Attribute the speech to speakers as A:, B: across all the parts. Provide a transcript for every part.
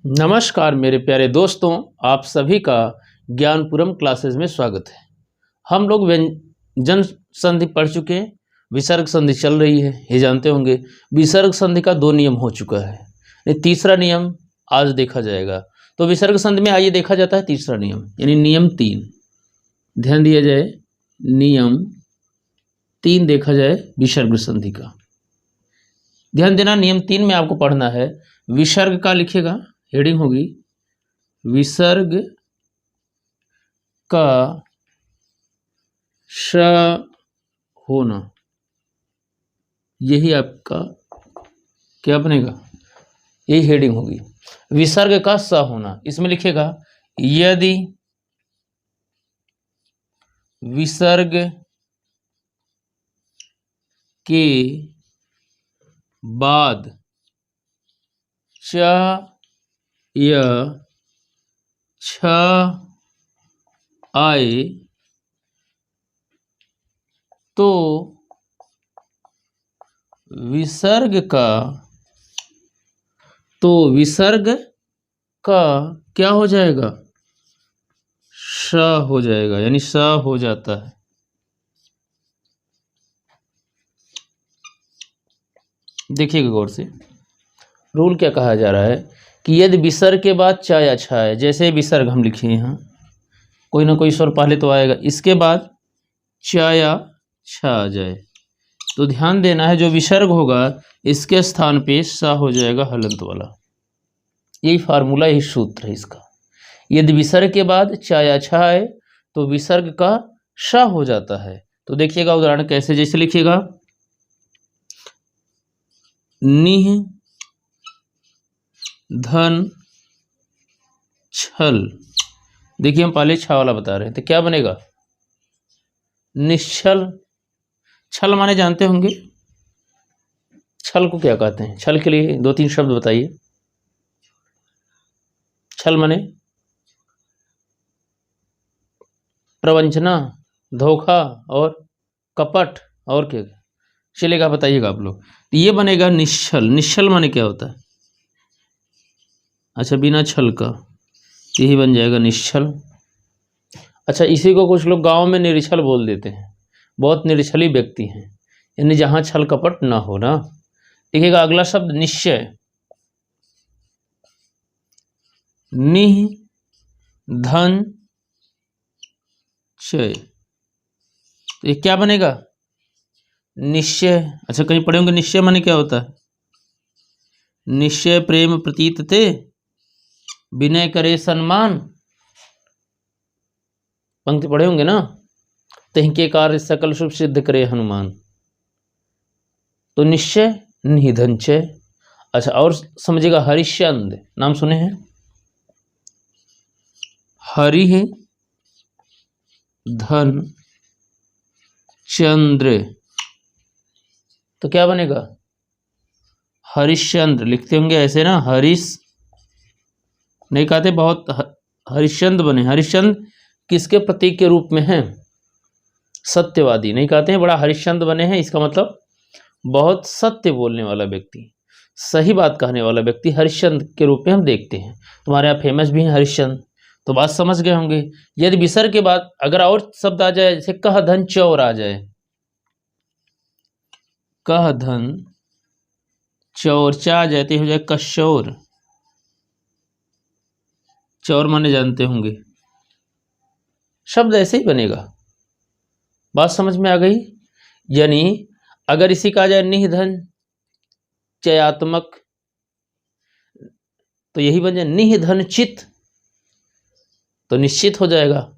A: नमस्कार मेरे प्यारे दोस्तों, आप सभी का ज्ञानपुरम क्लासेस में स्वागत है। हम लोग व्यंजन संधि पढ़ चुके हैं, विसर्ग संधि चल रही है, ये जानते होंगे। विसर्ग संधि का 2 नियम हो चुका है, ये तीसरा नियम आज देखा जाएगा। तो विसर्ग संधि में आइए देखा जाता है तीसरा नियम, यानी नियम 3। ध्यान दिया जाए, नियम 3 देखा जाए विसर्ग संधि का। ध्यान देना, नियम 3 में आपको पढ़ना है विसर्ग का, लिखेगा, हेडिंग होगी विसर्ग का श होना। यही आपका क्या बनेगा, यही हेडिंग होगी, विसर्ग का स होना। इसमें लिखेगा यदि विसर्ग के बाद च या छ आए तो विसर्ग का क्या हो जाएगा, श हो जाएगा, यानी स हो जाता है। देखिएगा गौर से, रूल क्या कहा जा रहा है कि यदि विसर्ग के बाद च या छ है, जैसे विसर्ग हम लिखे यहाँ, कोई ना कोई स्वर पहले तो आएगा, इसके बाद च या छ आ जाए तो ध्यान देना है जो विसर्ग होगा इसके स्थान पे स हो जाएगा हलंत वाला। यही फार्मूला, यही सूत्र है इसका। यदि विसर्ग के बाद च या छ आए तो विसर्ग का श हो जाता है। तो देखिएगा उदाहरण कैसे, जैसे लिखिएगा निह धन छल। देखिए हम पहले छ वाला बता रहे हैं, तो क्या बनेगा, निश्छल। छल माने जानते होंगे, छल को क्या कहते हैं, छल के लिए 2-3 शब्द बताइए। छल माने प्रवंचना, धोखा और कपट, और क्या चलेगा बताइएगा आप लोग। ये बनेगा निश्छल। निश्छल माने क्या होता है, अच्छा बिना छल का, यही बन जाएगा निश्छल। अच्छा, इसी को कुछ लोग गांव में निरीछल बोल देते हैं, बहुत निरीछली व्यक्ति हैं, यानी जहां छल कपट ना हो ना। देखिएगा अगला शब्द निश्चय, निह धन चय, तो ये क्या बनेगा, निश्चय। अच्छा कहीं पढ़े होंगे निश्चय माने क्या होता है, निश्चय प्रेम प्रतीत ते विनय करे सम्मान, पंक्ति पढ़े होंगे ना, तहीं के कार्य सकल शुभ सिद्ध करे हनुमान। तो निश्चय निधन चय। अच्छा और समझिएगा हरिश्चंद्र, नाम सुने हैं, हरि धन चंद्र, तो क्या बनेगा, हरिश्चंद्र। लिखते होंगे ऐसे ना, हरीश नहीं कहते, बहुत हरिश्चंद्र बने। हरिश्चंद्र किसके प्रतीक के रूप में है, सत्यवादी नहीं कहते हैं, बड़ा हरिश्चंद्र बने हैं, इसका मतलब बहुत सत्य बोलने वाला व्यक्ति, सही बात कहने वाला व्यक्ति हरिश्चंद्र के रूप में हम देखते हैं। तुम्हारे यहाँ फेमस भी हैं हरिश्चंद्र, तो बात समझ गए होंगे। यदि विसर्ग के बाद अगर और शब्द आ जाए, जैसे कह धन चौर आ जाए, कह धन चौर, चा जाते हो जाए कशौर, चौर माने जानते होंगे, शब्द ऐसे ही बनेगा। बात समझ में आ गई। यानी अगर इसी का आ जाए निधन चयात्मक, तो यही बन जाए निधन चित, तो निश्चित हो जाएगा।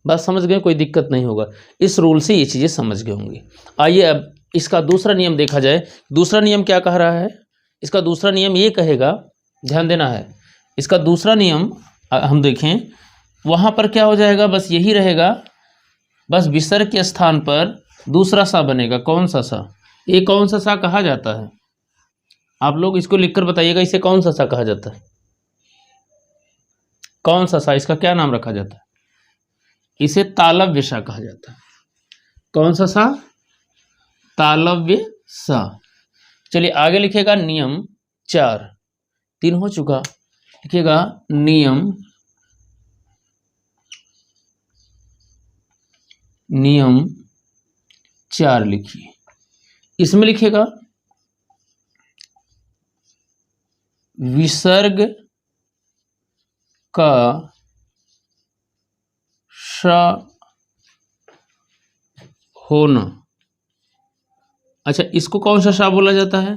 A: बात समझ गए, कोई दिक्कत नहीं होगा। इस रूल से ये चीजें समझ गए होंगे। आइए अब इसका दूसरा नियम देखा जाए। दूसरा नियम क्या कह रहा है, इसका दूसरा नियम ये कहेगा, ध्यान देना है, इसका दूसरा नियम हम देखें, वहां पर क्या हो जाएगा, बस यही रहेगा, बस विसर्ग के स्थान पर दूसरा सा बनेगा। कौन सा सा, ये कौन सा सा कहा जाता है, आप लोग इसको लिखकर बताइएगा, इसे कौन सा सा कहा जाता है, कौन सा सा, इसका क्या नाम रखा जाता है, इसे तालव्य सा कहा जाता है। कौन सा सा, तालव्य सा। चलिए आगे लिखेगा नियम 4, 3 हो चुका। लिखिएगा नियम, नियम 4 लिखिए। इसमें लिखिएगा विसर्ग का श होना। अच्छा, इसको कौन सा सा बोला जाता है?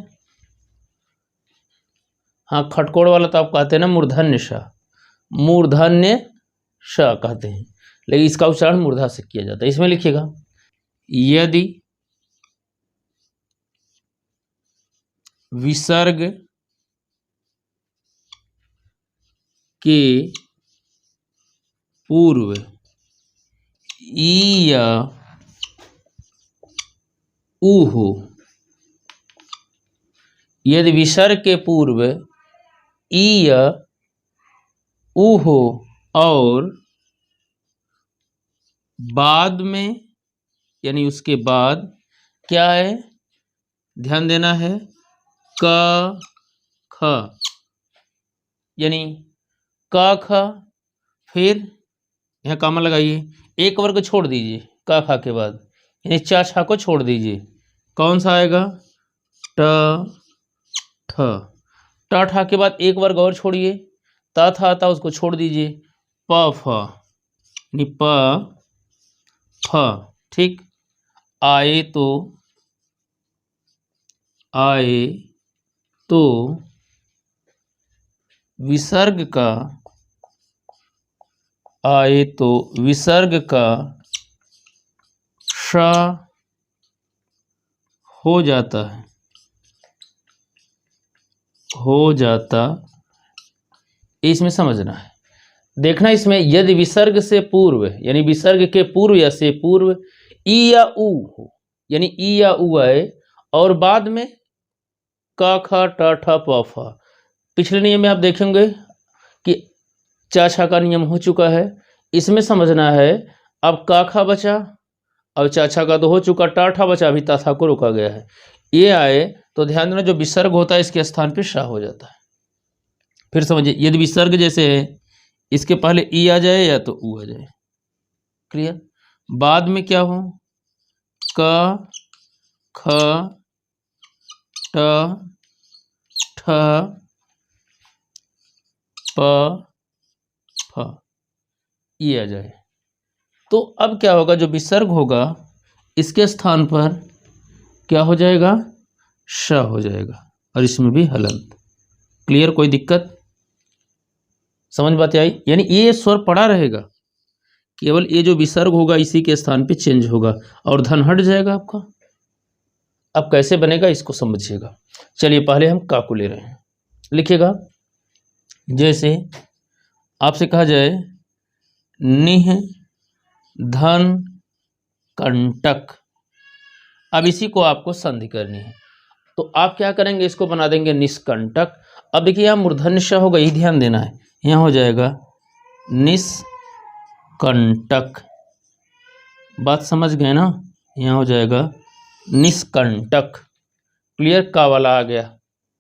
A: हाँ, खटकोड़ वाला तो आप कहते हैं ना मूर्धन्य श, मूर्धन्य श कहते हैं, लेकिन इसका उच्चारण मूर्धा से किया जाता है। इसमें लिखिएगा यदि विसर्ग के पूर्व ई या ऊ हो, यदि विसर्ग के पूर्व ई या ऊ हो और बाद में यानी उसके बाद क्या है, ध्यान देना है, क ख, यानी क ख, फिर यहाँ कामा लगाइए, एक वर्ग छोड़ दीजिए क ख के बाद, यानी चा छा को छोड़ दीजिए, कौन सा आएगा, ट ठ, ट ठा के बाद एक वर्ग और छोड़िए, ता था ता उसको छोड़ दीजिए, प फ, यानी प फ, ठीक। आए तो विसर्ग का, आए तो विसर्ग का श हो जाता है, हो जाता, इसमें समझना है, देखना इसमें यदि विसर्ग से पूर्व यानी विसर्ग के पूर्व या से पूर्व ई या ऊ हो, यानी ई या ऊ आए और बाद में क ख ट ठ प फ। पिछले नियम में आप देखेंगे कि चा छा का नियम हो चुका है, इसमें समझना है अब क ख बचा और चा छा का तो हो चुका, टा ठा बचा, अभी ता था को रोका गया है, ये आए तो ध्यान देना जो विसर्ग होता है इसके स्थान पे शा हो जाता है। फिर समझिए, यदि विसर्ग जैसे है इसके पहले ई आ जाए या तो ऊ आ जाए, क्लियर। बाद में क्या हो, क ख ट ठ प फ, ये आ जाए, तो अब क्या होगा, जो विसर्ग होगा इसके स्थान पर क्या हो जाएगा, श हो जाएगा, और इसमें भी हलंत। क्लियर, कोई दिक्कत, समझ बात आई? यानी ये स्वर पड़ा रहेगा, केवल ये जो विसर्ग होगा इसी के स्थान पे चेंज होगा और धन हट जाएगा आपका। अब कैसे बनेगा इसको समझिएगा। चलिए पहले हम का को ले रहे हैं, लिखिएगा जैसे आपसे कहा जाए निह धन कंटक, अब इसी को आपको संधि करनी है, तो आप क्या करेंगे, इसको बना देंगे निष्कंटक। अब देखिए यहाँ मूर्धन्य श होगा, यही ध्यान देना है, यहाँ हो जाएगा निष्कंटक, बात समझ गए ना, यहाँ हो जाएगा निष्कंटक। क्लियर, का वाला आ गया,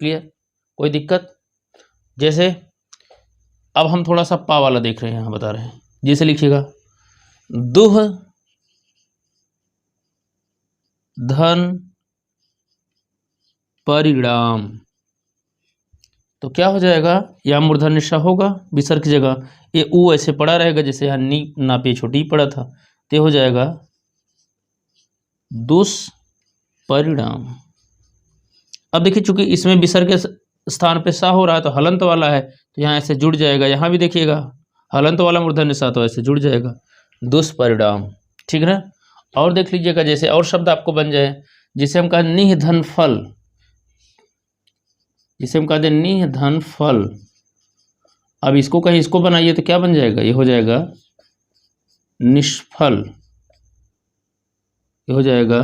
A: क्लियर, कोई दिक्कत। जैसे अब हम थोड़ा सा पा वाला देख रहे हैं, यहाँ बता रहे हैं, जैसे लिखिएगा दुह धन परिणाम, तो क्या हो जाएगा, यहाँ मूर्धन्य श होगा विसर्ग की जगह, ये ऊ ऐसे पड़ा रहेगा जैसे यहाँ नी नापे छोटी पड़ा था, तो हो जाएगा दुष्परिणाम। अब देखिए चूंकि इसमें विसर्ग के स्थान पे सा हो रहा है तो हलंत वाला है, तो यहाँ ऐसे जुड़ जाएगा, यहाँ भी देखिएगा हलंत वाला मूर्धन्य सा तो ऐसे जुड़ जाएगा, दुष्परिणाम, ठीक है ना। और देख लीजिएगा जैसे और शब्द आपको बन जाए, जिसे हम कहा निह धन फल, जिसे हम कहते हैं निह धन फल, अब इसको कहीं इसको बनाइए तो क्या बन जाएगा, ये हो जाएगा निष्फल, ये हो जाएगा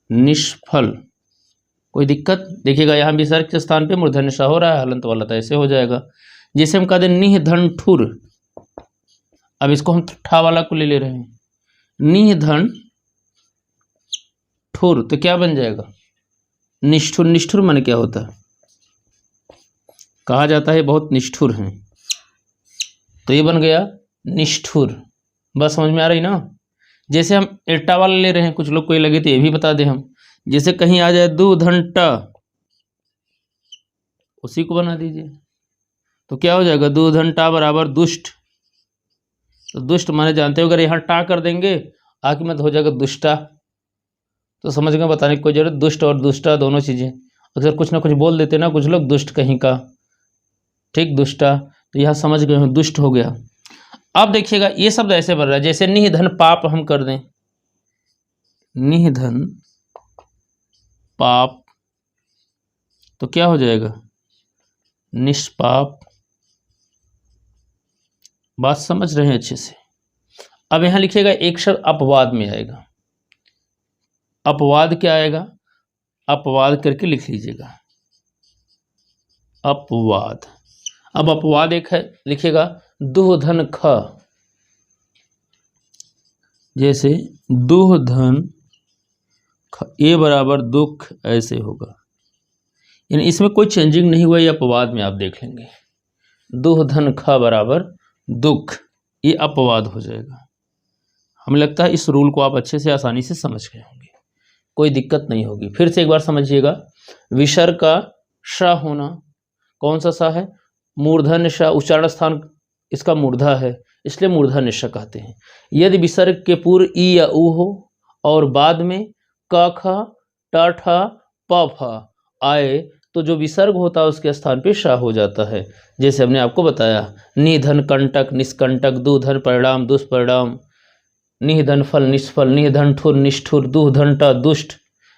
A: निष्फल, कोई दिक्कत। देखिएगा यहाँ विसर्ग के स्थान पे मूर्धन्य श हो रहा है, हलंत वाला था, ऐसे हो जाएगा। जैसे हम कहते हैं निह धन ठुर, अब इसको हम ठा वाला को ले रहे हैं, निह धन ठुर, तो क्या बन जाएगा निष्ठुर, निष्ठुर माने क्या होता है, कहा जाता है बहुत निष्ठुर हैं, तो ये बन गया निष्ठुर। बस समझ में आ रही ना। जैसे हम एट्टा वाला ले रहे हैं, कुछ लोग को ये लगे तो ये भी बता दें हम। जैसे कहीं आ जाए दूधंटा, उसी को बना दीजिए, तो क्या हो जाएगा, दूधंटा बराबर दुष्ट। तो दुष्ट माने जानते हो, अगर यहाँ टा कर देंगे आगे मत हो जाएगा दुष्टा, तो समझ गए, बताने की कोई जरूरत। दुष्ट और दुष्टा दोनों चीजें, अगर कुछ ना कुछ बोल देते ना कुछ लोग, दुष्ट कहीं का, ठीक, दुष्टा, तो यहाँ समझ गए हो दुष्ट हो गया। अब देखिएगा ये शब्द ऐसे बन रहा है जैसे निधन पाप हम कर दें, निधन पाप, तो क्या हो जाएगा, निष्पाप। बात समझ रहे हैं अच्छे से। अब यहां लिखिएगा एक शब्द अपवाद में आएगा। अपवाद क्या आएगा, अपवाद करके लिख लीजिएगा, अपवाद। अब अपवाद एक है, लिखिएगा दुहधन ख, जैसे दुहधन ख, ये बराबर दुख, ऐसे होगा। यानी इसमें कोई चेंजिंग नहीं हुआ, ये अपवाद में आप देख लेंगे। दुहधन ख बराबर दुख, ये अपवाद हो जाएगा। हमें लगता है इस रूल को आप अच्छे से आसानी से समझ गए होंगे, कोई दिक्कत नहीं होगी। फिर से एक बार समझिएगा, विसर्ग का श होना, कौन सा सा है, मूर्धन्य श, उच्चारण स्थान इसका मूर्धा है, इसलिए मूर्धन्य श कहते हैं। यदि विसर्ग के पूर्व ई या उ हो और बाद में क ख ट ठ प फ आए तो जो विसर्ग होता है उसके स्थान पे श हो जाता है। जैसे हमने आपको बताया, निधन कंटक निष्कंटक, दुधन परिणाम दुष्परिणाम, निधन फल निष्फल, निधन ठुर निष्ठुर, दुधन ट दुष्ट,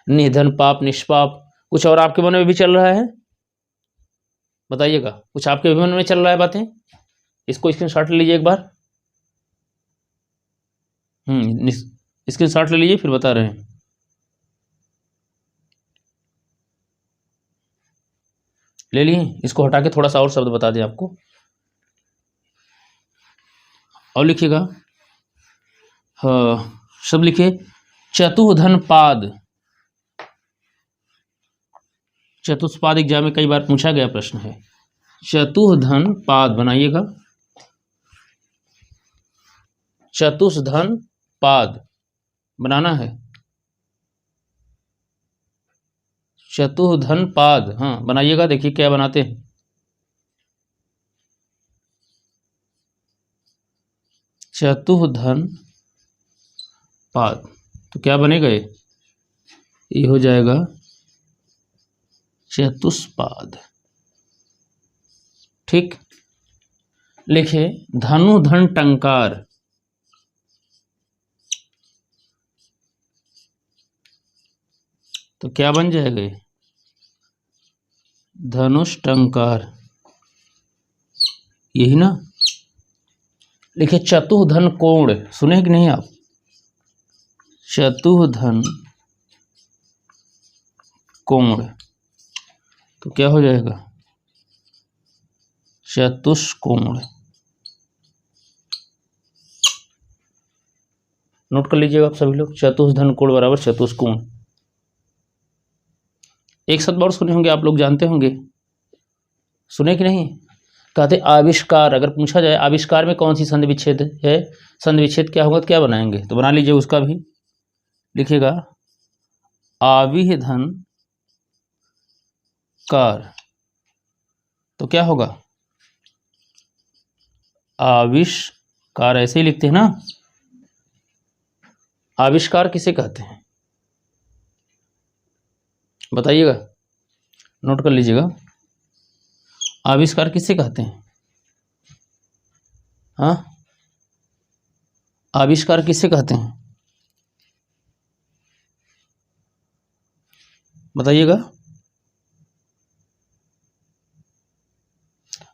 A: निधन पाप निष्पाप। कुछ और आपके मन में भी चल रहा है, बताइएगा, कुछ आपके भी मन में चल रहा है बातें, इसको स्क्रीनशॉट ले लीजिए एक बार। स्क्रीनशॉट ले लीजिए, फिर बता रहे हैं। ले लिए, इसको हटा के थोड़ा सा और शब्द बता दें आपको, और लिखिएगा। हाँ, शब्द लिखिए चतुर्धन पाद। चतुष्पाद एग्जाम में कई बार पूछा गया प्रश्न है, चतुर्धन पाद बनाइएगा, चतुर्धन पाद बनाना है, चतुर्धन पाद, हाँ बनाइएगा। देखिए क्या बनाते हैं, चतुर्धन पाद, तो क्या बनेगा, ये हो जाएगा चतुष्पाद। ठीक, लिखिए धनुधन टंकार, तो क्या बन जाएगा, धनुष टंकार, यही ना। लिखिए चतुर्धन कोण, सुने कि नहीं आप, चतुर्धन कोण, तो क्या हो जाएगा, चतुष्कोण। नोट कर लीजिएगा आप सभी लोग, चतुर्धन कोण बराबर चतुष्कोण। एक शब्द और सुने होंगे आप लोग, जानते होंगे, सुने कि नहीं, कहते आविष्कार। अगर पूछा जाए आविष्कार में कौन सी संधि विच्छेद है, संधि विच्छेद क्या होगा, तो क्या बनाएंगे, तो बना लीजिए उसका भी, लिखिएगा आविधन कार, तो क्या होगा, आविष्कार, ऐसे ही लिखते हैं ना। आविष्कार किसे कहते हैं, बताइएगा, नोट कर लीजिएगा, आविष्कार किसे कहते हैं, हाँ, आविष्कार किसे कहते हैं, बताइएगा।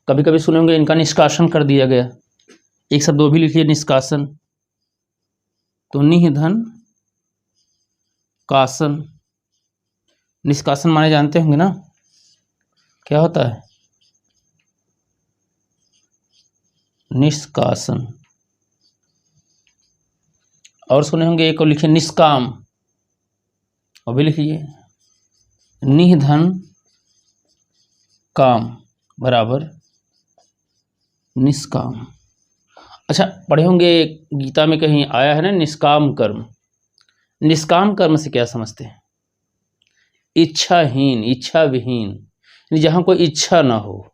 A: कभी कभी सुने होंगे इनका निष्कासन कर दिया गया, एक शब्द वो भी लिखिए, निष्कासन, तो निधन कासन, निष्कासन माने जानते होंगे ना, क्या होता है, निष्कासन। और सुने होंगे एक और लिखिए निष्काम, और भी लिखिए निधन काम, बराबर निष्काम। अच्छा, पढ़े होंगे गीता में कहीं आया है ना निष्काम कर्म। निष्काम कर्म से क्या समझते हैं? इच्छाहीन, इच्छा विहीन, जहाँ कोई इच्छा ना हो,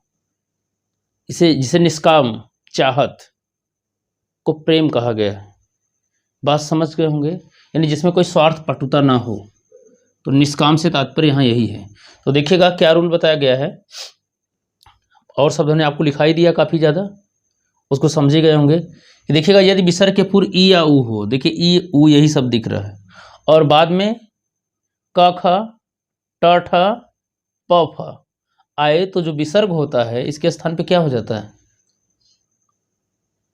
A: इसे जिसे निष्काम चाहत को प्रेम कहा गया है। बात समझ गए होंगे, यानी जिसमें कोई स्वार्थ पटुता ना हो, तो निष्काम से तात्पर्य यहाँ यही है। तो देखिएगा क्या रूल बताया गया है, और शब्दों ने आपको लिखाई दिया काफ़ी ज़्यादा, उसको समझे गए होंगे कि देखिएगा यदि विसर्ग के पूर्व ई या ऊ हो, देखिए ई ऊ यही सब दिख रहा है, और बाद में क ख ट ठ प फ आए, तो जो विसर्ग होता है इसके स्थान पे क्या हो जाता है?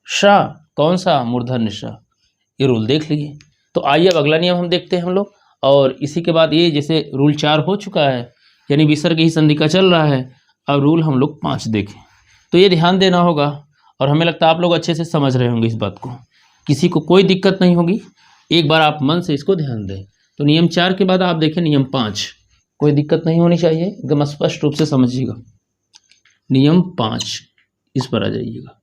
A: श। कौन सा? मूर्धन्य श। ये रूल देख लीजिए। तो आइए अब अगला नियम हम देखते हैं हम लोग, और इसी के बाद ये जैसे रूल 4 हो चुका है, यानी विसर्ग ही संधि का चल रहा है, अब रूल हम लोग 5 देखें। तो ये ध्यान देना होगा, और हमें लगता है आप लोग अच्छे से समझ रहे होंगे इस बात को, किसी को कोई दिक्कत नहीं होगी। एक बार आप मन से इसको ध्यान दें। तो नियम 4 के बाद आप देखें नियम 5, कोई दिक्कत नहीं होनी चाहिए, एकदम स्पष्ट रूप से समझिएगा। नियम 5, इस पर आ जाइएगा,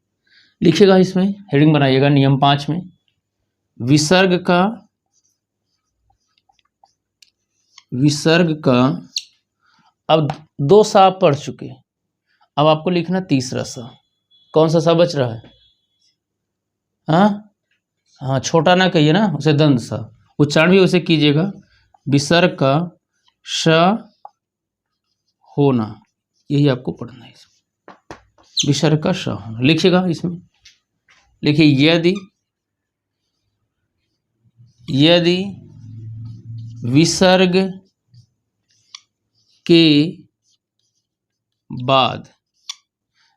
A: लिखिएगा, इसमें हेडिंग बनाइएगा। नियम 5 में विसर्ग का अब 2 सा आप पढ़ चुके, अब आपको लिखना तीसरा सा। कौन सा सा बच रहा है? हाँ, छोटा ना कहिए ना, उसे दंत सा, उच्चारण भी उसे कीजिएगा। विसर्ग का श होना, यही आपको पढ़ना है। विसर्ग का श होना लिखिएगा। इसमें लिखिए यदि विसर्ग के बाद,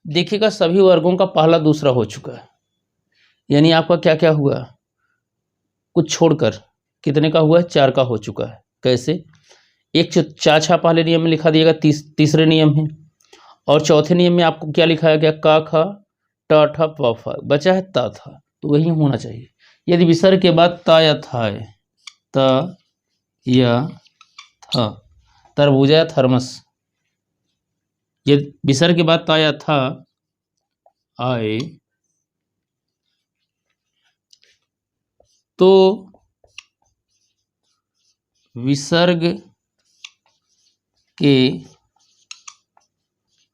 A: देखिएगा सभी वर्गों का पहला दूसरा हो चुका है, यानी आपका क्या क्या हुआ, कुछ छोड़कर कितने का हुआ है? 4 का हो चुका है। कैसे? एक चाछा पहले नियम में लिखा दिएगा, तीसरे नियम में, और चौथे नियम में आपको क्या लिखाया गया? का ख ट ठ प फ, बचा है ता था, तो वही होना चाहिए। यदि विसर्ग के बाद ता या था है, त या था, तरबूजा या थर्मस, यदि विसर्ग के बाद ता या था आए तो विसर्ग के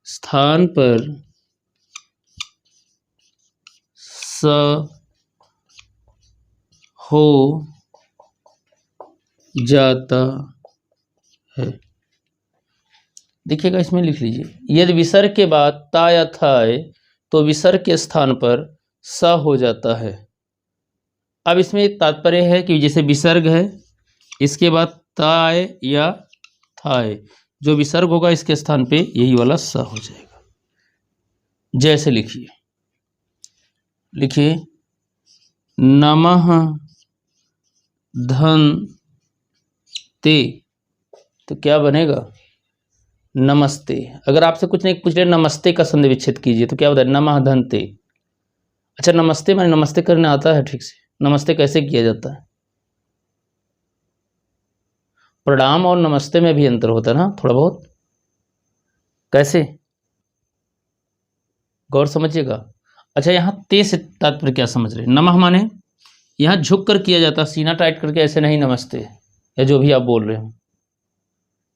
A: स्थान पर स हो जाता है। देखिएगा, इसमें लिख लीजिए, यदि विसर्ग के बाद ता या था आए तो विसर्ग के स्थान पर स हो जाता है। अब इसमें तात्पर्य है कि जैसे विसर्ग है, इसके बाद ता आए या था आए, जो विसर्ग होगा इसके स्थान पे यही वाला स हो जाएगा। जैसे लिखिए नमः धन ते, तो क्या बनेगा? नमस्ते। अगर आपसे कुछ नहीं पूछ रहे नमस्ते का संधि विच्छेद कीजिए, तो क्या होता है? नमः धन ते। अच्छा, नमस्ते मैंने नमस्ते करना आता है ठीक से? नमस्ते कैसे किया जाता है? प्रणाम और नमस्ते में भी अंतर होता है ना थोड़ा बहुत। कैसे? गौर समझिएगा। अच्छा, यहाँ ते से तात्पर्य क्या समझ रहे? नमः माने यहाँ झुक कर किया जाता, सीना टाइट करके ऐसे नहीं, नमस्ते या जो भी आप बोल रहे हो।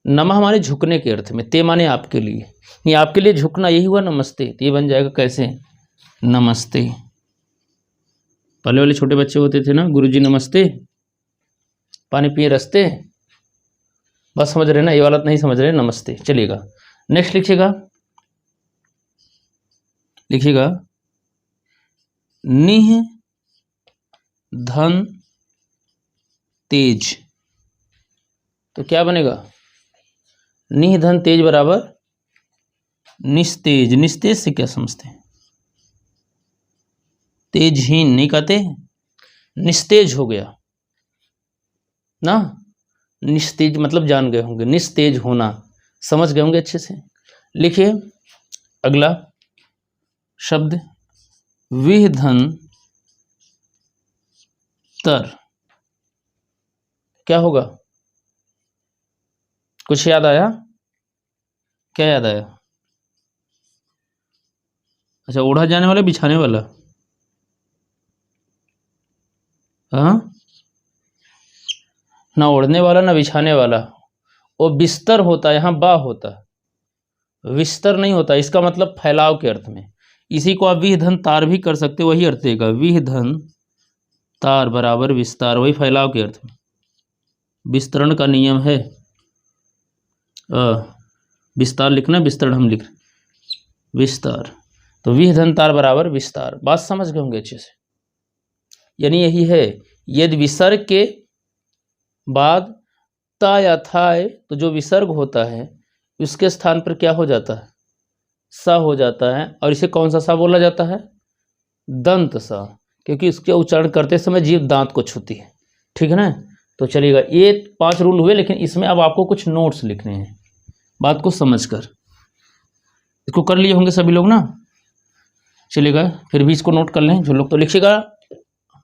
A: नमः हमारे झुकने के अर्थ में, ते माने आपके लिए, नहीं आपके लिए झुकना, यही हुआ नमस्ते। तो ये बन जाएगा कैसे? नमस्ते। पहले वाले छोटे बच्चे होते थे ना, गुरुजी नमस्ते, पानी पिए रस्ते, बस समझ रहे ना, ये वाला नहीं समझ रहे, नमस्ते। चलिएगा नेक्स्ट लिखिएगा निह धन तेज, तो क्या बनेगा? निह धन तेज बराबर निस्तेज। निस्तेज से क्या समझते हैं? तेजहीन नहीं कहते, निस्तेज हो गया ना। निस्तेज मतलब जान गए होंगे, निस्तेज होना समझ गए होंगे अच्छे से। लिखिए अगला शब्द विधन तर, क्या होगा? कुछ याद आया? क्या याद आया? अच्छा, ओढ़ा जाने वाला, बिछाने वाला। हाँ, ना ओढ़ने वाला ना बिछाने वाला, वो बिस्तर होता है, यहाँ बा होता है, विस्तर नहीं होता। इसका मतलब फैलाव के अर्थ में। इसी को आप विह धन तार भी कर सकते हो, वही अर्थ देगा। विह धन तार बराबर विस्तार, वही फैलाव के अर्थ में। विस्तरण का नियम है, विस्तार लिखना, विस्तरण हम लिख रहे, विस्तार। तो विह धन तार बराबर विस्तार। बात समझ गए होंगे अच्छे से। यानी यही है, यदि विसर्ग के बाद ता या था है तो जो विसर्ग होता है उसके स्थान पर क्या हो जाता है? सा हो जाता है। और इसे कौन सा सा बोला जाता है? दंत सा, क्योंकि उसके उच्चारण करते समय जीभ दांत को छूती है। ठीक है ना? तो चलिएगा, ये 5 रूल हुए, लेकिन इसमें अब आपको कुछ नोट्स लिखने हैं बात को समझकर। इसको कर लिए होंगे सभी लोग ना? चलिएगा, फिर भी इसको नोट कर लें। जो लोग तो लिखिएगा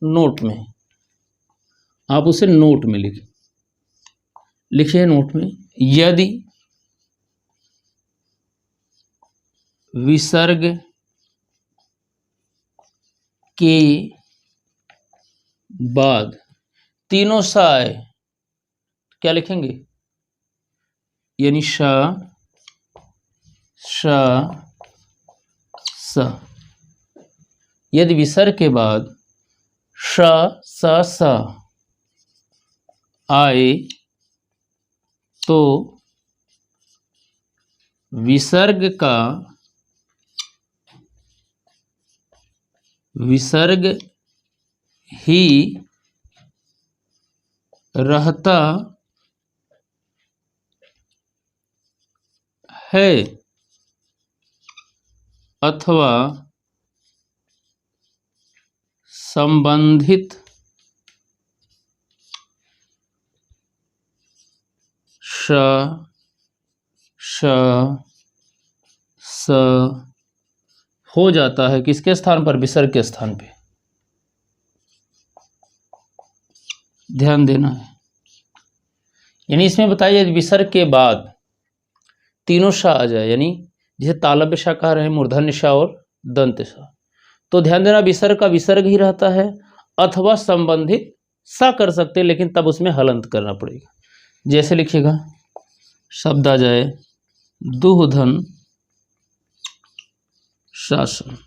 A: नोट में, आप उसे नोट में लिखिए नोट में। यदि विसर्ग के बाद तीनों सा आए, क्या लिखेंगे? यानी श, श, स। यदि विसर्ग के बाद श, स, स आए तो विसर्ग ही रहता है अथवा संबंधित श, श, स हो जाता है। किसके स्थान पर? विसर्ग के स्थान पे। ध्यान देना है। यानी इसमें बताइए, विसर्ग के बाद तीनों सा आ जाए, यानी जिसे तालव्य सा कह रहे हैं, मूर्धन्य सा और दंत सा, तो ध्यान देना, विसर्ग का विसर्ग ही रहता है अथवा संबंधित सा कर सकते हैं, लेकिन तब उसमें हलंत करना पड़ेगा। जैसे लिखिएगा, शब्द आ जाए दुहधन शासन।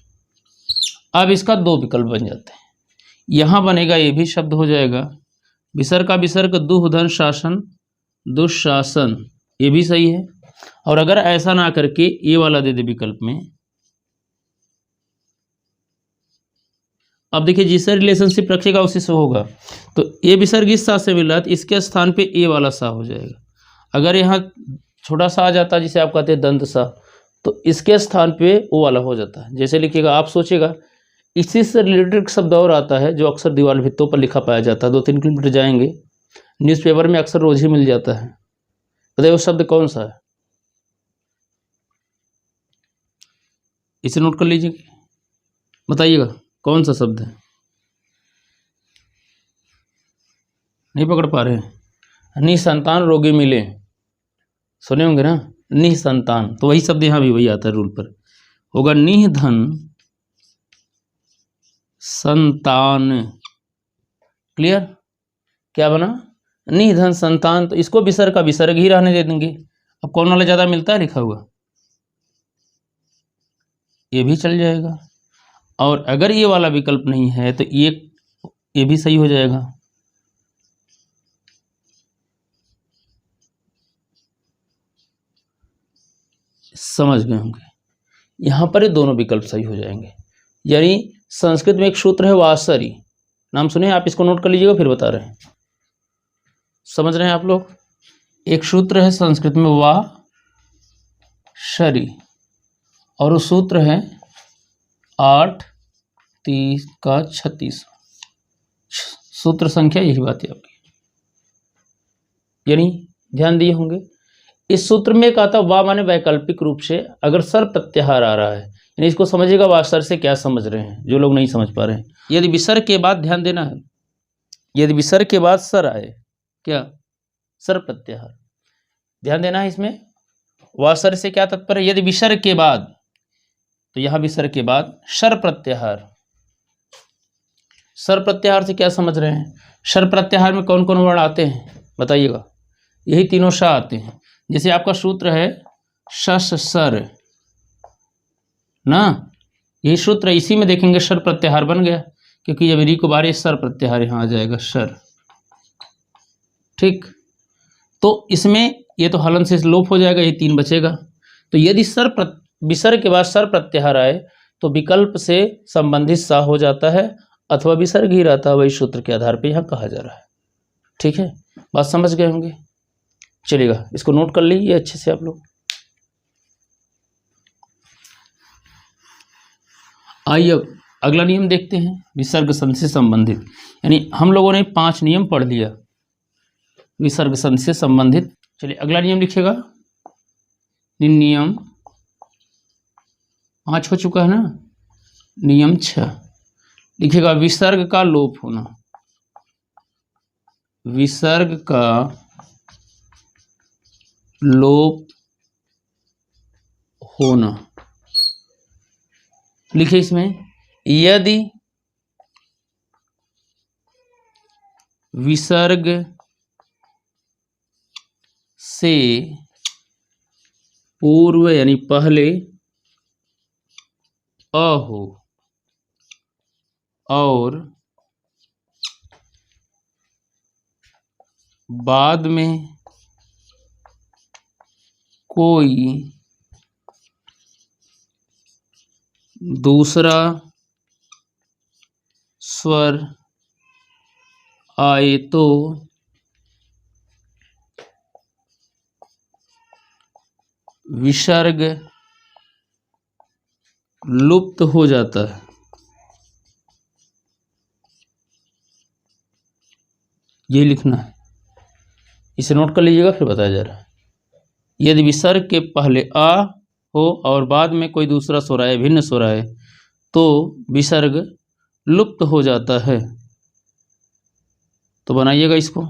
A: अब इसका 2 विकल्प बन जाते हैं। यहां बनेगा, ये भी शब्द हो जाएगा विसर्ग का विसर्ग, दुहधन शासन, दुशासन, ये भी सही है। और अगर ऐसा ना करके ये वाला दे दे विकल्प में, अब देखिए जिससे रिलेशनशिप रखेगा उसी से होगा। तो ये विसर्ग इस सा से मिल रहा है, तो इसके स्थान पे ए वाला सा हो जाएगा। अगर यहाँ छोटा सा आ जाता जिसे आप कहते हैं दंत सा, तो इसके स्थान पे वो वाला हो जाता है। जैसे लिखिएगा, आप सोचिएगा, इसी से रिलेटेड शब्द और आता है जो अक्सर दीवार भित्तों पर लिखा पाया जाता है। 2-3 किलोमीटर जाएंगे, न्यूज़पेपर में अक्सर रोज ही मिल जाता है। बताइए वो शब्द कौन सा है? इसे नोट कर लीजिए, बताइएगा कौन सा शब्द है? नहीं पकड़ पा रहे हैं? निसंतान रोगी मिले, सुने होंगे ना, निसंतान। तो वही शब्द यहाँ भी वही आता है रूल पर, होगा निधन संतान। क्लियर? क्या बना? निधन संतान। तो इसको विसर्ग का विसर्ग ही रहने दे देंगे। अब कौन वाला ज्यादा मिलता है लिखा हुआ? ये भी चल जाएगा। और अगर ये वाला विकल्प नहीं है तो ये भी सही हो जाएगा। समझ गए होंगे? यहां पर ये दोनों विकल्प सही हो जाएंगे। यानी संस्कृत में एक सूत्र है वासरी, नाम सुने? आप इसको नोट कर लीजिएगा, फिर बता रहे हैं। समझ रहे हैं आप लोग? एक सूत्र है संस्कृत में वा शरी, और वो सूत्र है 8 30 का 36। सूत्र संख्या यही बात है आपकी। यानी ध्यान दिए होंगे, इस सूत्र में कहा था वा माने वैकल्पिक रूप से अगर सर प्रत्याहार आ रहा है, यानी इसको समझिएगा वा सर से क्या समझ रहे हैं जो लोग नहीं समझ पा रहे हैं। यदि विसर्ग के बाद, ध्यान देना है, यदि विसर्ग के बाद सर आए, क्या? सर प्रत्याहार। ध्यान देना है इसमें, वा सर से क्या तात्पर्य? यदि विसर्ग के बाद तो यहाँ विसर्ग के बाद शर प्रत्याहार। शर प्रत्याहार से क्या समझ रहे हैं? शर प्रत्याहार में कौन कौन वर्ण आते हैं बताइएगा? यही तीनों श आते हैं। जैसे आपका सूत्र है शस सर ना, यही सूत्र, इसी में देखेंगे शर प्रत्याहार बन गया, क्योंकि जब री को बारे सर प्रत्याहार यहाँ आ जाएगा शर। ठीक, तो इसमें ये तो हलन से लोप हो जाएगा, ये 3 बचेगा। तो यदि विसर्ग के बाद सर प्रत्याहार आए तो विकल्प से संबंधित सा हो जाता है अथवा विसर्ग ही रहता है, वही सूत्र के आधार पे यहाँ कहा जा रहा है। ठीक है, बात समझ गए होंगे। चलिएगा, इसको नोट कर लीजिए अच्छे से आप लोग। आइए अगला नियम देखते हैं, विसर्ग संधि से संबंधित। यानी हम लोगों ने 5 नियम पढ़ लिया विसर्ग संधि से संबंधित। चलिए अगला नियम लिखिएगा। नियम 5 हो चुका है ना, नियम 6 लिखिएगा। विसर्ग का लोप होना। विसर्ग का लोप होना लिखिए इसमें। यदि विसर्ग से पूर्व यानी पहले अ हो और बाद में कोई दूसरा स्वर आए तो विसर्ग लुप्त हो जाता है। ये लिखना है, इसे नोट कर लीजिएगा, फिर बताया जा रहा है। यदि विसर्ग के पहले आ हो और बाद में कोई दूसरा स्वर आए, भिन्न स्वर आए, तो विसर्ग लुप्त हो जाता है। तो बनाइएगा इसको।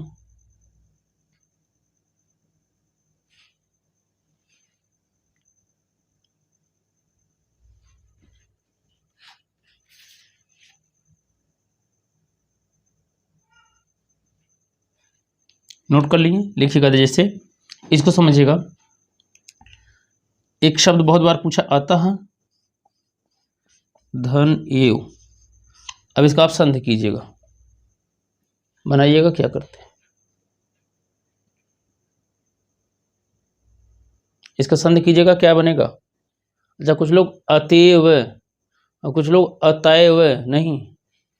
A: नोट कर लीजिए, लिखिएगा। जैसे इसको समझिएगा। एक शब्द बहुत बार पूछा, अतः धन एव। अब इसका आप संधि कीजिएगा, बनाइएगा क्या करते हैं। इसका संधि कीजिएगा, क्या बनेगा? अच्छा, कुछ लोग अतएव और कुछ लोग अतएव, नहीं,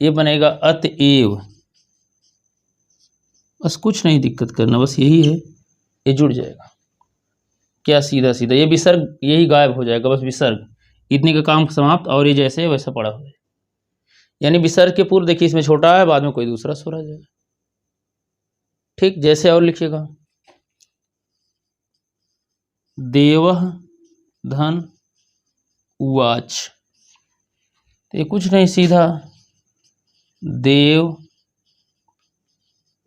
A: ये बनेगा अतएव। बस कुछ नहीं दिक्कत करना, बस यही है, ये जुड़ जाएगा। क्या सीधा सीधा ये विसर्ग यही गायब हो जाएगा, बस विसर्ग, इतने का काम समाप्त। और ये जैसे वैसा पड़ा हुआ है। यानी विसर्ग के पूर्व देखिए इसमें छोटा है, बाद में कोई दूसरा स्वर आ जाएगा। ठीक, जैसे और लिखिएगा। देवः धन उवाच। तो ये कुछ नहीं, सीधा देव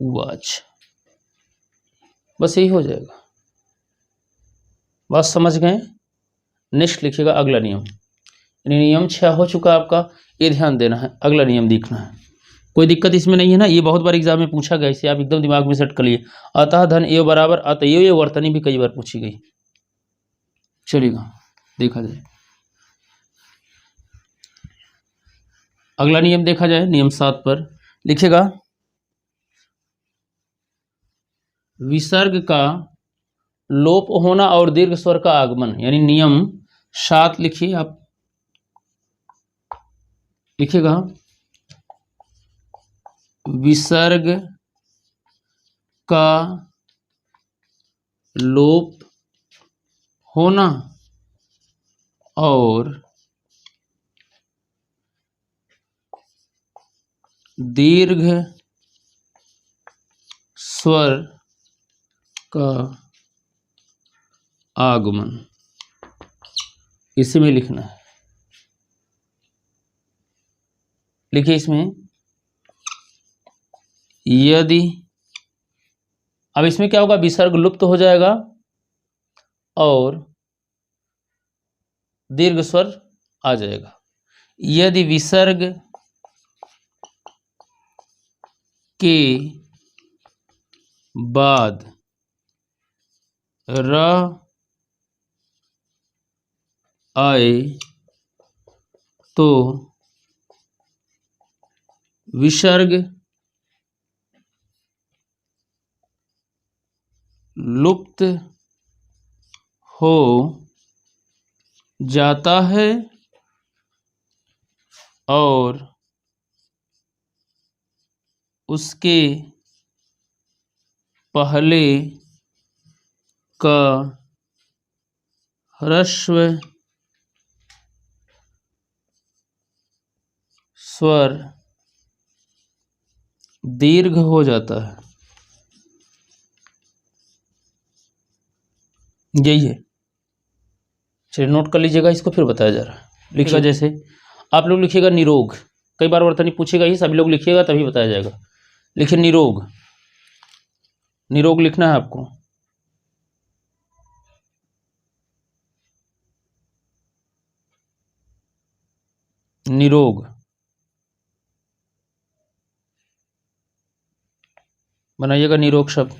A: उवाच, बस यही हो जाएगा। बात समझ गए? नेक्स्ट लिखिएगा अगला नियम। नियम 6 हो चुका आपका, ये ध्यान देना है। अगला नियम देखना है, कोई दिक्कत इसमें नहीं है ना। ये बहुत बार एग्जाम में पूछा गया, इसे आप एकदम दिमाग में सेट कर लिए। अतः धन एव बराबर अतएव, ये वर्तनी भी कई बार पूछी गई। चलिएगा देखा जाए। अगला नियम देखा जाए, नियम 7 पर लिखिएगा। विसर्ग का लोप होना और दीर्घ स्वर का आगमन, यानी नियम 7 लिखिए आप। लिखिएगा विसर्ग का लोप होना और दीर्घ स्वर का आगमन, इसी में लिखना है। लिखिए इसमें, यदि, अब इसमें क्या होगा, विसर्ग लुप्त हो जाएगा और दीर्घ स्वर आ जाएगा। यदि विसर्ग के बाद र आए तो विसर्ग लुप्त हो जाता है और उसके पहले का ह्रस्व स्वर दीर्घ हो जाता है। यही है। चलिए नोट कर लीजिएगा इसको, फिर बताया जा रहा है। लिखिएगा जैसे आप लोग लिखिएगा निरोग, कई बार वर्तनी पूछेगा ही, सभी लोग लिखिएगा तभी बताया जाएगा। लिखिए निरोग, निरोग लिखना है आपको। निरोग बनाइएगा, निरोग शब्द।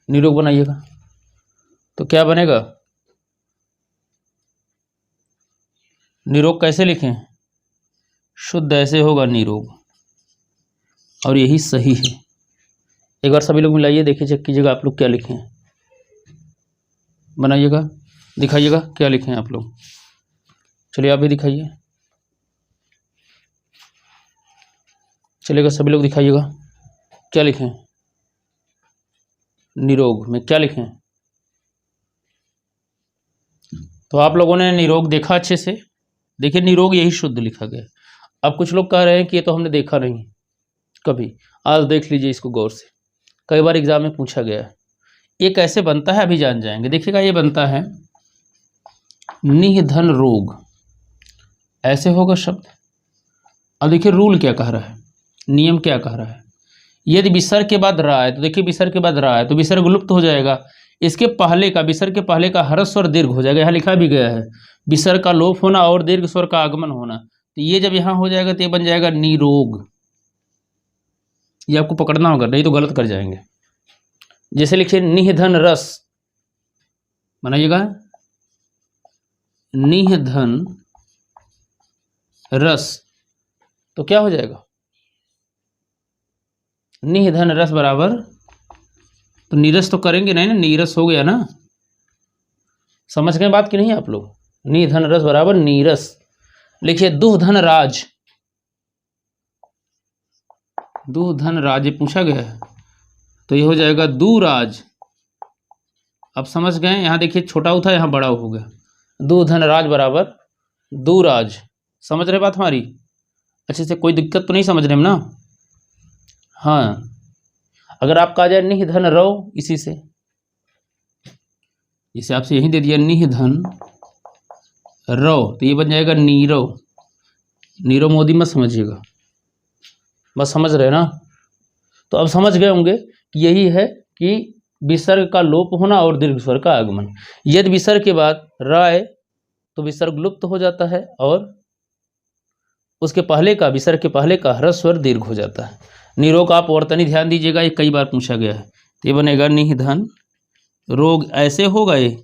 A: निरोग बनाइएगा तो क्या बनेगा? निरोग कैसे लिखें? शुद्ध ऐसे होगा निरोग, और यही सही है। एक बार सभी लोग मिलाइए, देखिए चेक कीजिएगा आप लोग क्या लिखे हैं। बनाइएगा, दिखाइएगा क्या लिखे हैं आप लोग। चलिए आप भी दिखाइए, चलेगा सभी लोग दिखाइएगा क्या लिखें। निरोग में क्या लिखें? तो आप लोगों ने निरोग देखा अच्छे से, देखिए निरोग यही शुद्ध लिखा गया। अब कुछ लोग कह रहे हैं कि ये तो हमने देखा नहीं कभी, आज देख लीजिए इसको गौर से, कई बार एग्जाम में पूछा गया है। ये कैसे बनता है अभी जान जाएंगे। देखिएगा ये बनता है निधन रोग, ऐसे होगा शब्द। अब देखिए रूल क्या कह रहा है, नियम क्या कह रहा है। यदि विसर्ग के बाद रा है तो देखिए विसर्ग के बाद रा है तो विसर्ग लुप्त हो जाएगा। इसके पहले का, विसर्ग के पहले का ह्रस्व स्वर दीर्घ हो जाएगा। यहाँ लिखा भी गया है विसर्ग का लोप होना और दीर्घ स्वर का आगमन होना। तो ये जब यहाँ हो जाएगा तो ये बन जाएगा निरोग। ये आपको पकड़ना होगा, नहीं तो गलत कर जाएंगे। जैसे लिखिए निधन रस, बनाइएगा निधन रस, तो क्या हो जाएगा? निधन रस बराबर, तो नीरस तो करेंगे नहीं ना, नीरस हो गया ना। समझ गए बात कि नहीं आप लोग? निधन रस बराबर नीरस। लिखिए दुधन राज, दुधन राज ये पूछा गया है तो ये हो जाएगा दुराज। अब समझ गए, यहाँ देखिए छोटा था यहाँ बड़ा हो गया। दुधन राज बराबर दुराज। समझ रहे बात हमारी अच्छे से? कोई दिक्कत तो नहीं समझ रहे हम ना? हाँ, अगर आपका आ जाए निधन रो, इसी से, जैसे आपसे यही दे दिया निधन रो तो ये बन जाएगा नीरो। नीरो मोदी मत समझिएगा, बस समझ रहे ना? तो अब समझ गए होंगे कि यही है कि विसर्ग का लोप होना और दीर्घ स्वर का आगमन। यदि विसर्ग के बाद र आए तो विसर्ग लुप्त हो जाता है और उसके पहले का, विसर्ग के पहले का ह्रस्व स्वर दीर्घ हो जाता है। निरोग आप वर्तनी ध्यान दीजिएगा, ये कई बार पूछा गया है। तो ये बनेगा निधन रोग, ऐसे होगा ये,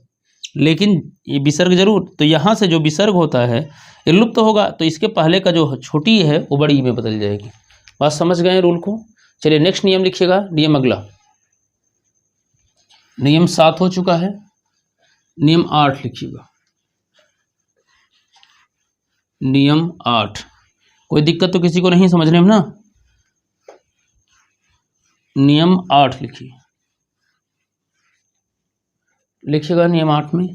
A: लेकिन ये विसर्ग जरूर, तो यहाँ से जो विसर्ग होता है ये लुप्त होगा, तो इसके पहले का जो छोटी है वो बड़ी में बदल जाएगी। बात समझ गए रूल को? चलिए नेक्स्ट नियम लिखिएगा। नियम अगला, नियम 7 हो चुका है, नियम 8 लिखिएगा। नियम 8, कोई दिक्कत तो किसी को नहीं समझने में ना? नियम 8 लिखिए, लिखिएगा नियम 8 में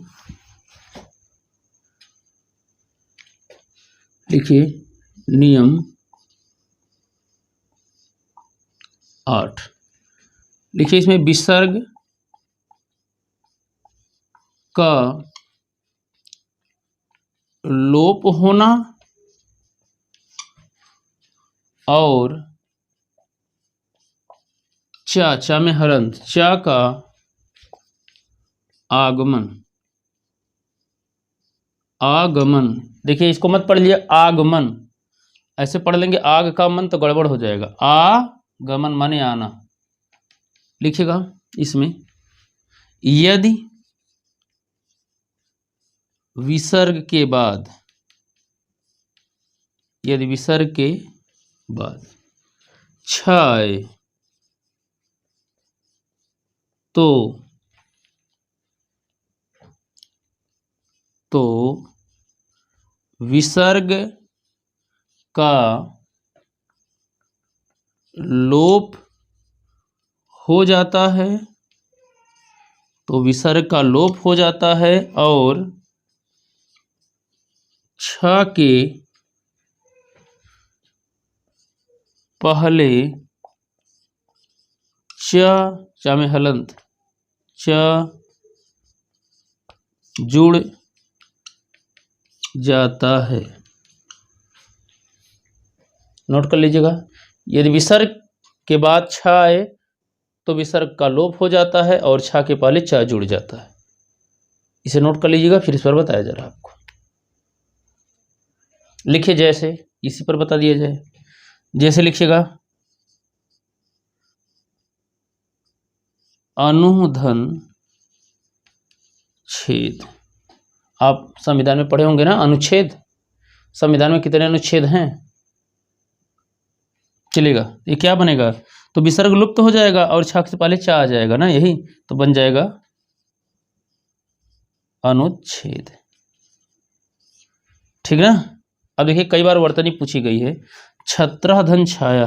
A: लिखिए नियम 8, लिखिए इसमें विसर्ग का लोप होना और चा में हलंत, चा का आगमन, आगमन, देखिए इसको मत पढ़ लिया आगमन, ऐसे पढ़ लेंगे आग का मन तो गड़बड़ हो जाएगा। आगमन माने आना। लिखिएगा इसमें, यदि विसर्ग के बाद, यदि विसर्ग के बाद छाए तो विसर्ग का लोप हो जाता है, तो विसर्ग का लोप हो जाता है और छ के पहले चा में हलंत, च जुड़ जाता है। नोट कर लीजिएगा, यदि विसर्ग के बाद छ आए तो विसर्ग का लोप हो जाता है और छ के पहले च जुड़ जाता है। इसे नोट कर लीजिएगा, फिर इस पर बताया जा रहा है आपको। लिखिए जैसे, इसी पर बता दिया जाए। जैसे लिखिएगा, अनुधन छेद। आप संविधान में पढ़े होंगे ना अनुच्छेद, संविधान में कितने अनुच्छेद हैं? चलेगा, ये क्या बनेगा, तो विसर्ग लुप्त हो जाएगा और छ से पहले चा आ जाएगा ना, यही तो बन जाएगा अनुच्छेद। ठीक ना। अब देखिए कई बार वर्तनी पूछी गई है, छत्रधन छाया,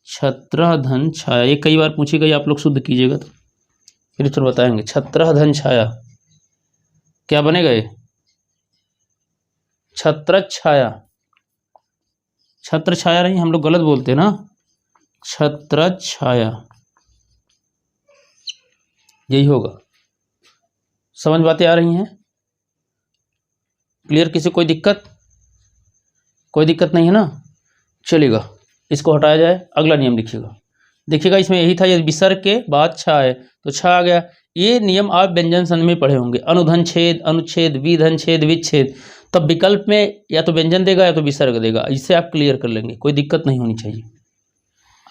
A: छत्रधन छाया, ये कई बार पूछी गई, आप लोग शुद्ध कीजिएगा तो फिर तो बताएंगे। छत्रधन छाया क्या बनेगा, ये छत्र छाया, छत्र छाया नहीं, हम लोग गलत बोलते हैं ना, छत्र छाया यही होगा। समझ बातें आ रही हैं? क्लियर? किसी कोई दिक्कत? कोई दिक्कत नहीं है ना, चलेगा, इसको हटाया जाए। अगला नियम लिखिएगा, देखिएगा इसमें यही था, यदि विसर्ग के बाद छ है तो छ आ गया। ये नियम आप व्यंजन संधि में पढ़े होंगे, अनुधन छेद, अनुच्छेद, विधन छेद, विच्छेद, तब विकल्प में या तो व्यंजन देगा या तो विसर्ग देगा, इससे आप क्लियर कर लेंगे, कोई दिक्कत नहीं होनी चाहिए।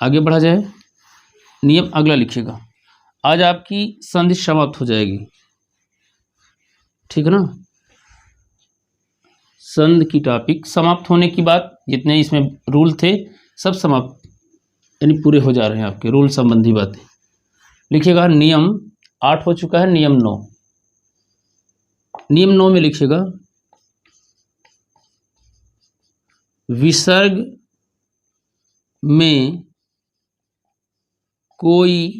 A: आगे बढ़ा जाए, नियम अगला लिखिएगा। आज आपकी संधि समाप्त हो जाएगी, ठीक है ना। संधि की टॉपिक समाप्त होने की बात, जितने इसमें रूल थे सब समाप्त यानी पूरे हो जा रहे हैं आपके रूल संबंधी बातें। लिखिएगा, नियम 8 हो चुका है, नियम 9, नियम 9 में लिखिएगा, विसर्ग में कोई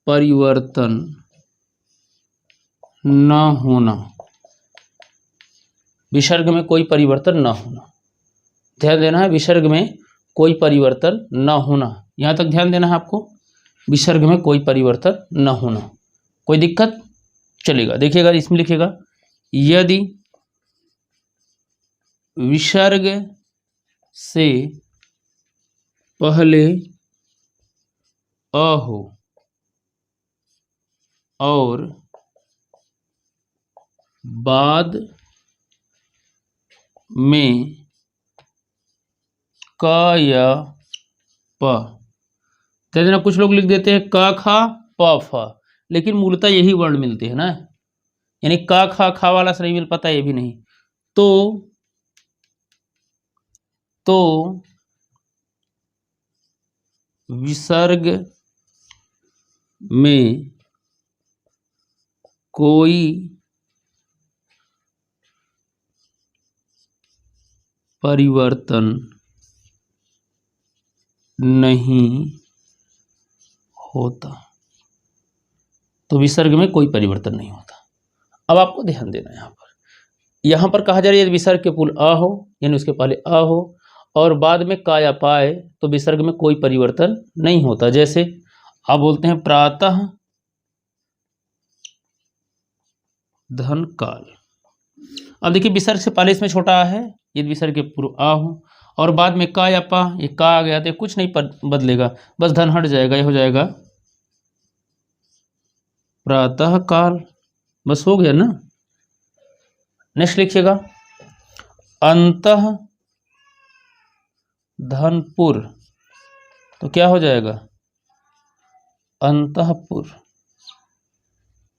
A: परिवर्तन न होना, विसर्ग में कोई परिवर्तन न होना, ध्यान देना है, विसर्ग में कोई परिवर्तन न होना, यहां तक ध्यान देना है आपको, विसर्ग में कोई परिवर्तन न होना। कोई दिक्कत? चलेगा, देखिएगा इसमें लिखिएगा, यदि विसर्ग से पहले अ हो और बाद में क या प, देना, कुछ लोग लिख देते हैं क ख प फ, लेकिन मूलतः यही वर्ण मिलते हैं ना, यानी क ख खा वाला से नहीं मिल पाता, ये भी नहीं, तो विसर्ग में कोई परिवर्तन नहीं होता, तो विसर्ग में कोई परिवर्तन नहीं होता। अब आपको ध्यान देना है, यहाँ पर कहा जा रहा है यदि विसर्ग के पूर्व अ हो, यानी उसके पहले अ हो और बाद में का या पाए तो विसर्ग में कोई परिवर्तन नहीं होता। जैसे आप बोलते हैं प्रातः धन काल, अब देखिए विसर्ग से पहले इसमें छोटा आ है, यदि विसर्ग के पूर्व आ हो और बाद में का या पा, ये का आ गया तो कुछ नहीं बदलेगा, बस धन हट जाएगा, ये हो जाएगा प्रातः काल। बस हो गया ना। नेक्स्ट लिखिएगा अंतः धनपुर, तो क्या हो जाएगा अंतःपुर।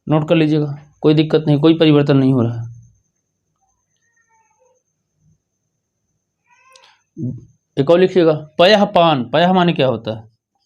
A: नोट कर लीजिएगा, कोई दिक्कत नहीं, कोई परिवर्तन नहीं हो रहा है। एक और लिखिएगा पयः पान, पयः माने क्या होता है,